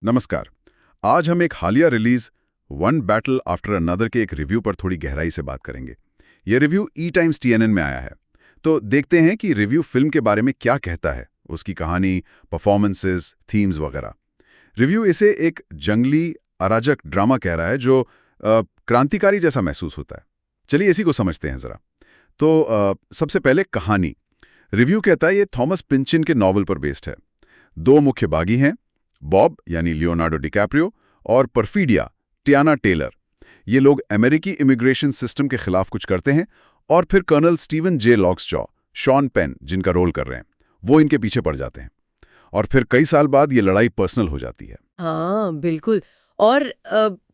नमस्कार। आज हम एक हालिया release one battle after another के एक रिव्यू पर थोड़ी गहराई से बात करेंगे। ये रिव्यू ई टाइम्स TNN में आया है, तो देखते हैं कि रिव्यू फिल्म के बारे में क्या कहता है, उसकी कहानी, परफॉर्मेंसेस, थीम्स वगैरह। रिव्यू इसे एक जंगली अराजक ड्रामा कह रहा है जो क्रांतिकारी जैसा महसूस होता है। चलिए इसी को समझते हैं जरा। तो सबसे पहले कहानी। रिव्यू कहता है ये थॉमस पिंचिन के नॉवल पर बेस्ड है। दो मुख्य बागी हैं, बॉब यानी लियोनार्डो डिकैप्रियो और परफीडिया टियाना टेलर। ये लोग अमेरिकी इमिग्रेशन सिस्टम के खिलाफ कुछ करते हैं और फिर कर्नल स्टीवन जे लॉक्सजॉ, शॉन पेन जिनका रोल कर रहे हैं, वो इनके पीछे पड़ जाते हैं और फिर कई साल बाद ये लड़ाई पर्सनल हो जाती है। हाँ बिल्कुल। और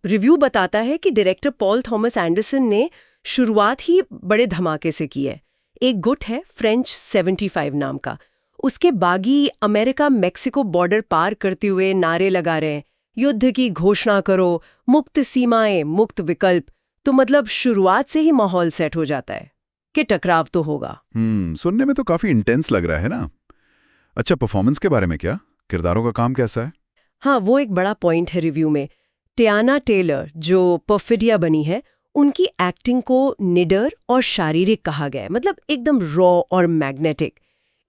रिव्यू बताता है कि डायरेक्टर पॉल थॉमस एंडरसन ने शुरुआत ही बड़े धमाके से की है। एक गुट है फ्रेंच 75 नाम का, उसके बागी अमेरिका मेक्सिको बॉर्डर पार करते हुए नारे लगा रहे हैं, युद्ध की घोषणा करो, मुक्त सीमाएं, मुक्त विकल्प। तो मतलब शुरुआत से ही माहौल सेट हो जाता है कि टकराव तो होगा। सुनने में तो काफी इंटेंस लग रहा है ना। अच्छा, परफॉर्मेंस के बारे में क्या? किरदारों का काम कैसा है? हाँ, वो एक बड़ा पॉइंट है रिव्यू में। टियाना टेलर जो परफिडिया बनी है, उनकी एक्टिंग को निडर और शारीरिक कहा गया है, मतलब एकदम रॉ और मैग्नेटिक।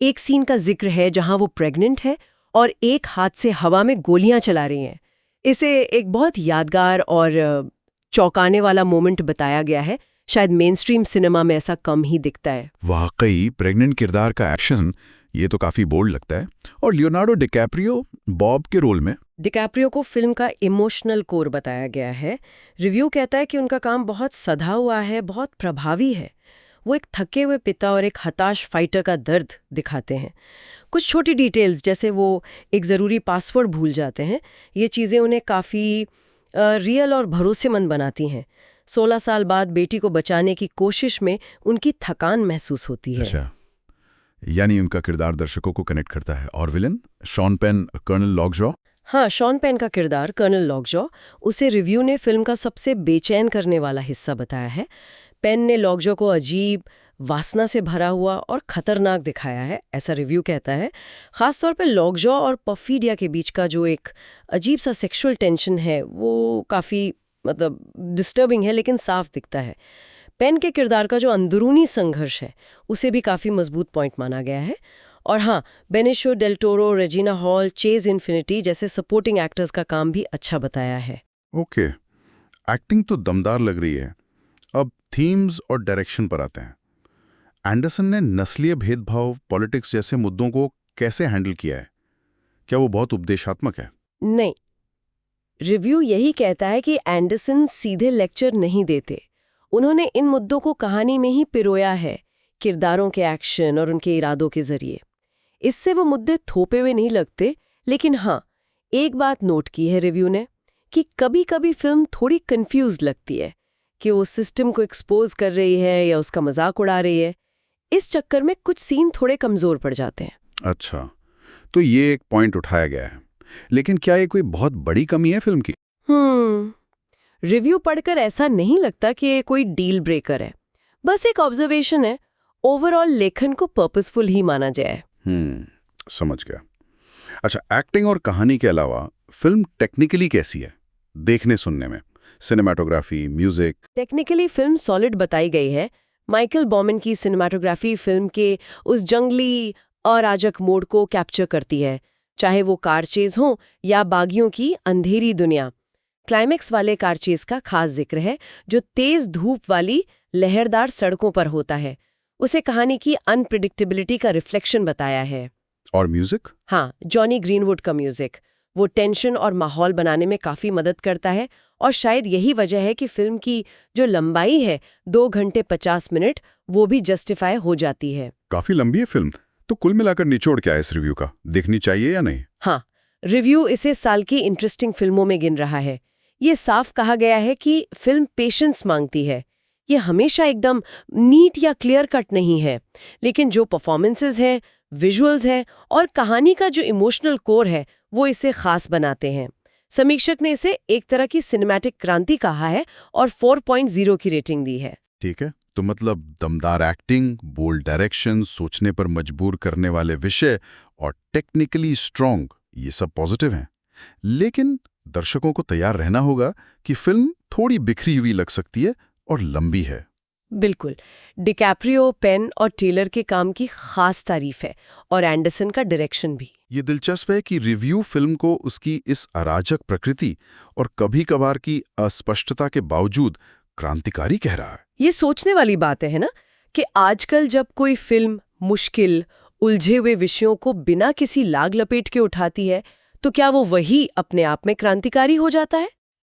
एक सीन का जिक्र है जहां वो प्रेग्नेंट है और एक हाथ से हवा में गोलियां चला रही हैं। इसे एक बहुत यादगार और चौंकाने वाला मोमेंट बताया गया है। शायद मेन स्ट्रीम सिनेमा में ऐसा कम ही दिखता है। वाकई प्रेग्नेंट किरदार का एक्शन ये तो काफी बोल्ड लगता है। और लियोनार्डो डिकैप्रियो बॉब के रोल में? डिकैप्रियो को फिल्म का इमोशनल कोर बताया गया है। रिव्यू कहता है कि उनका काम बहुत सधा हुआ है, बहुत प्रभावी है। वो एक थके हुए पिता और एक हताश फाइटर का दर्द दिखाते हैं। कुछ छोटी डिटेल्स जैसे वो एक ज़रूरी पासवर्ड भूल जाते हैं, ये चीज़ें उन्हें काफ़ी रियल और भरोसेमंद बनाती हैं। 16 साल बाद बेटी को बचाने की कोशिश में उनकी थकान महसूस होती है। अच्छा, यानी उनका किरदार दर्शकों को कनेक्ट करता है। और villain Sean Penn, colonel Lockjaw? हाँ, शॉन पेन का किरदार कर्नल लॉकजॉ, उसे रिव्यू ने फिल्म का सबसे बेचैन करने वाला हिस्सा बताया है। पेन ने लॉकजॉ को अजीब, वासना से भरा हुआ और खतरनाक दिखाया है, ऐसा रिव्यू कहता है। खासतौर पर लॉकजॉ और परफीडिया के बीच का जो एक अजीब सा सेक्सुअल टेंशन है, वो काफ़ी मतलब डिस्टर्बिंग है, लेकिन साफ दिखता है। पेन के किरदार का जो अंदरूनी संघर्ष है, उसे भी काफ़ी मजबूत पॉइंट माना गया है। और हाँ, Benicio Del Toro, Regina Hall, Chase Infinity जैसे सपोर्टिंग एक्टर्स का काम भी अच्छा बताया है। ओके, एक्टिंग तो दमदार लग रही है। अब थीम्स और डायरेक्शन पर आते हैं। एंडरसन ने नस्लीय भेदभाव, पॉलिटिक्स जैसे मुद्दों को कैसे हैंडल किया है? क्या वो बहुत उपदेशात्मक है? नहीं, रिव्यू यही कहता है कि एंडरसन सीधे लेक्चर नहीं देते। उन्होंने इन मुद्दों को कहानी में ही पिरोया है, किरदारों के एक्शन और उनके इरादों के जरिए। इससे वो मुद्दे थोपे हुए नहीं लगते। लेकिन हाँ, एक बात नोट की है रिव्यू ने कि कभी-कभी फिल्म थोड़ी कंफ्यूज लगती है कि वो सिस्टम को एक्सपोज कर रही है या उसका मजाक उड़ा रही है। इस चक्कर में कुछ सीन थोड़े कमजोर पड़ जाते हैं। अच्छा, तो ये एक पॉइंट उठाया गया है। लेकिन क्या ये कोई बहुत बड़ी कमी है फिल्म की? रिव्यू पढ़कर ऐसा नहीं लगता कि ये कोई डील ब्रेकर है। बस एक ऑब्जर्वेशन है। ओवरऑल लेखन को पर्पसफुल ही माना जाए। समझ गया। अच्छा, एक्टिंग और कहानी के अलावा फिल्म टेक्निकली कैसी है देखने सुनने में? Cinematography, music? Technically film solid बताई गई है। माइकल बॉमन की सिनेमाटोग्राफी फिल्म के उस जंगली अराजक मोड को कैप्चर करती है, चाहे वो कार चेज हो या बागियों की अंधेरी दुनिया। क्लाइमेक्स वाले कार चेज का खास जिक्र है, जो तेज धूप वाली लहरदार सड़कों पर होता है। उसे कहानी की अनप्रिडिक्टेबिलिटी का रिफ्लेक्शन बताया है। और म्यूजिक? हाँ, जॉनी ग्रीनवुड का म्यूजिक वो टेंशन और माहौल बनाने में काफी मदद करता है। और शायद यही वजह है कि फिल्म की जो लंबाई है 2 घंटे 50 मिनट, वो भी जस्टिफाई हो जाती है। काफी लंबी है फिल्म। तो कुल मिलाकर निचोड़ क्या है इस रिव्यू का? देखनी चाहिए या नहीं? हाँ, रिव्यू इसे साल की इंटरेस्टिंग फिल्मों में गिन रहा है। ये साफ कहा गया है कि फिल्म पेशेंस मांगती है। ये हमेशा एकदम नीट या क्लियर कट नहीं है, लेकिन जो परफॉर्मेंसेस हैं, विजुअल्स हैं और कहानी का जो इमोशनल कोर है, वो इसे खास बनाते हैं। समीक्षक ने इसे एक तरह की सिनेमैटिक क्रांति कहा है और 4.0 की रेटिंग दी है। ठीक है, तो मतलब दमदार एक्टिंग, बोल्ड डायरेक्शन, सोचने पर मजबूर करने वाले विषय और टेक्निकली स्ट्रॉन्ग, ये सब पॉजिटिव हैं। लेकिन दर्शकों को तैयार रहना होगा कि फिल्म थोड़ी बिखरी हुई लग सकती है और लंबी है। बिल्कुल। डिकैप्रियो, पेन और टेलर के काम की खास तारीफ है, और एंडरसन का डायरेक्शन भी। ये दिलचस्प है कि रिव्यू फिल्म को उसकी इस अराजक प्रकृति और कभी-कभार की अस्पष्टता के बावजूद क्रांतिकारी कह रहा है। ये सोचने वाली बात है ना, कि आजकल जब कोई फिल्म मुश्किल, उलझे हुए विषयों को बिना किसी लाग लपेट के उठाती है, तो क्या वो वही अपने आप में क्रांतिकारी हो जाता है?